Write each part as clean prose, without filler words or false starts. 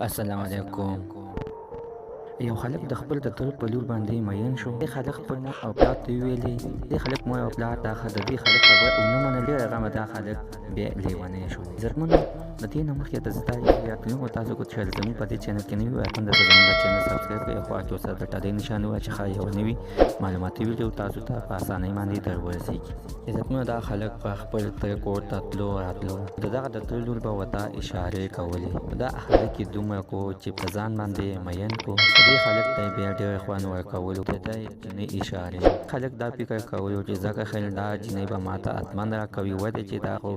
السلام علیکم. یو خلک د خپل د تل په لور باندې مین شو. دې خلک خپل مور او پلار ته ویلې، دې خلک مور او پلار دا د دې خلک خبره ونه منله. ډېره غمه دا خلک بیا لیونی شو. عزتمنو، د دې نه مخکې د زه دا یادوم تاسو کو چې زموږ په دې چینل کې نوي وای درته زموږ د چینل سبسکرایب کړئ، خوا کې ورسره د ټلۍ نشان ووایه چې ښایي یوه نوي معلوماتي ویډیو تاسو ته په اسانۍ باندې در ورسېږي. عزتمنو، دا خلک په خپل تره کور ته تلو راتلو، د دغه د تلو لور به ورته اشارې کولې. دا اخلاق یې دومره کو چې په ځان باندې مین کو. دې خلک ته بیا ډېر خوند ورکولو، د دې جینۍ اشارې. خلک دا فکر کولو چې ځکه خیل دا جینۍ به ماته حتما راکوي، ولې چې دا خو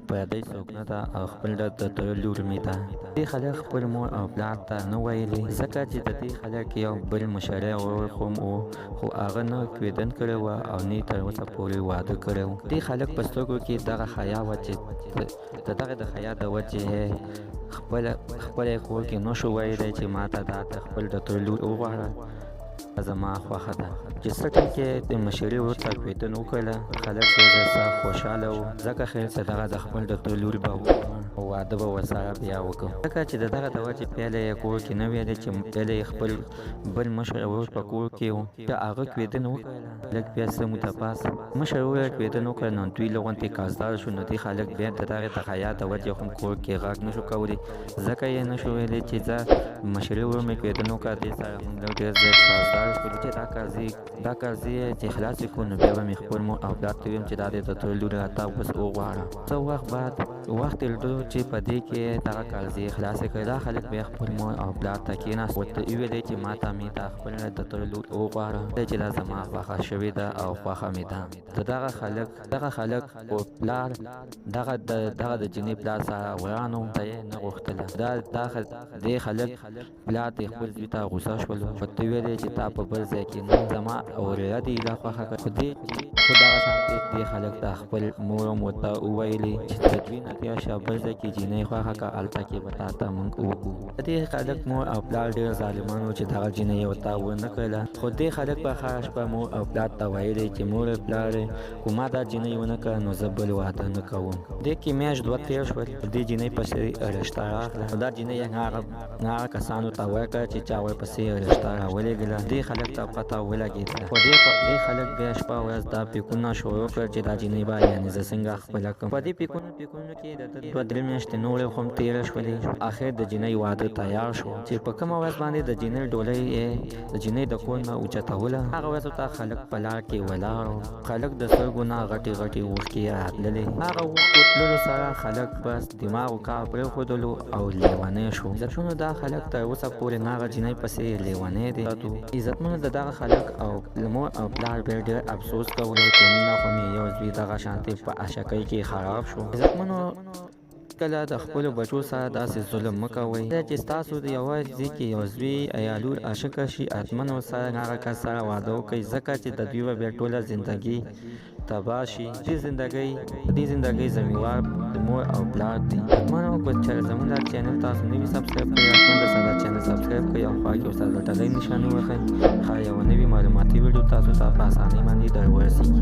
پردی څوک نه ده او خپل د تره لور مې ده. دې خلک خپل مور او پلار ته نه ویلې، ځکه چې د دې خلک یو بل مشری ورور هم و، خو هغه نه کوېدن کړی وه او نه تر اوسه پورې واده کړی و. دې خلک په سترګو کې دغه حیا وه چې د دغه د حیا د وجې خپله کور کې نه شو ویلی چې ما ته دا د خپل د تره لور وغواړه، زما خوښه ده. چې څه ټیم کې د مشري ورته کوېدن وکړله، خلک ډېر سخت خوشحاله وو، ځکه خیر چې دغه د خپل د تره لور به او واده به ورسره بیا وکړو. ځکه چې د دغه د وجې پیله یې کور کې نه ویلې چې پیله یې خپل بل مشر ورور په کور کې و، چې هغه کوېدن وکړله. خلک بیا څه متپاس مشر ورور کوېدن وکړه، نو دوی له غونتې کازدار شو. نو دې خلک بیا د دغې د حیا د وجې هم کور کې غږ نه شو کولی، ځکه یې نه شو ویلی چې زه مشري ورور مې کوېدن وکړه، دې سره هم ډېر زیات کازدار شولو چې دا قرضې چې خلاص یې کړو. نو بیا به مې خپل مور او پلار ته ویم چې دا دې د تره لور راته اوس وغواړه. څه وخت بعد وخت تېر چې په دې کې دغه قرضې خلاصې کړې. دا خلک بیا خپل مور او پلار ته کېناست، ورته ویلې چې ما ته مې دا خپله د تره لور وغواړه، چې دا زما خوښه شوې ده او خوښه مې ده. دغه خلک او پلار دغه د جینۍ پلار سره ورانو ته یې نه غوښتله. دې خلک پلار ته خپل زوی ته غوسه شولو، ورته ویلې چې تا په بل ځای کې نه زما اورېره دې ایله خوښه کړه. خو دغه شانتې دې خلک ته خپل مور هم ورته وویلې چې د دوی نه تېره شه، بل ځای کې جینۍ خوښه کړه، هلته کې به تا ته موږ وکړو. دې خلک مور او پلار ډېر ظالمان وو چې دغه جینۍ یې ورته ونه کړله. خو دې خلک په هره شپه مور او پلار ته ویلې چې مور پلار خو ما دا جینۍ ونه کړه، نو زه بل واده نه کوم. دې کې میاشت دوه تېر شول، دې جینۍ پسې رشته راغله. دا جینۍ یې هغه کسانو ته ورکړه چې چا ورپسې رشته راولېږله. دې خلک ته پته ولګېدله. خو دې خلک بیا شپه ورځ دا فکرونه شروع کړل چې دا جینۍ به یعنې زه څنګه خپله کړم. په دې فکرونو کې د ده 2-3 میاشتې نورې هم تېره شولې. اخر د جینۍ واده تیار شو، چې په کومه ورځ باندې د جینۍ ډولۍ یې د جینۍ د کور نه اوچتوله. هغه ورځ ورته خلک په لار کې ولاړ وو، خلک د سترګو نه غټې اوښکې راتللې. هغه اوښکو تللو سره خلک بس دماغو کار پرېښودلو او لیونی شو. عزتمنو، دا خلک تر اوسه پورې نه هغه جینۍ پسې لیونی دی. عزتمنو، د دغه خلک او مور او پلار بیا ډېر افسوس کولو چې نه خو مې یو زوی دغه شانتې په عاشقۍ کې خراب شو. عزتمنو، کله د خپلو بچو سره داسې ظلم مه کوئ چې ستاسو د یوه ځای کې یو زوی یا لور عاشقه شي، حتما ورسره هغه کس سره واده وکړئ، ځکه چې د دوی به بیا ټوله زندګي تباه شي. دې زندګۍ ذمېوار د مور او پلار دی. حتما که زموږ دا چینل تاسو نوي سبسکرایب کړئ، حتما د سره چینل سبسکرایب کړئ او خوا کې ورسره د ټلۍ نښان ووهئ، ښایي یوه نوي معلوماتي ویډیو تاسو ته په اسانۍ باندې در ورسېږي.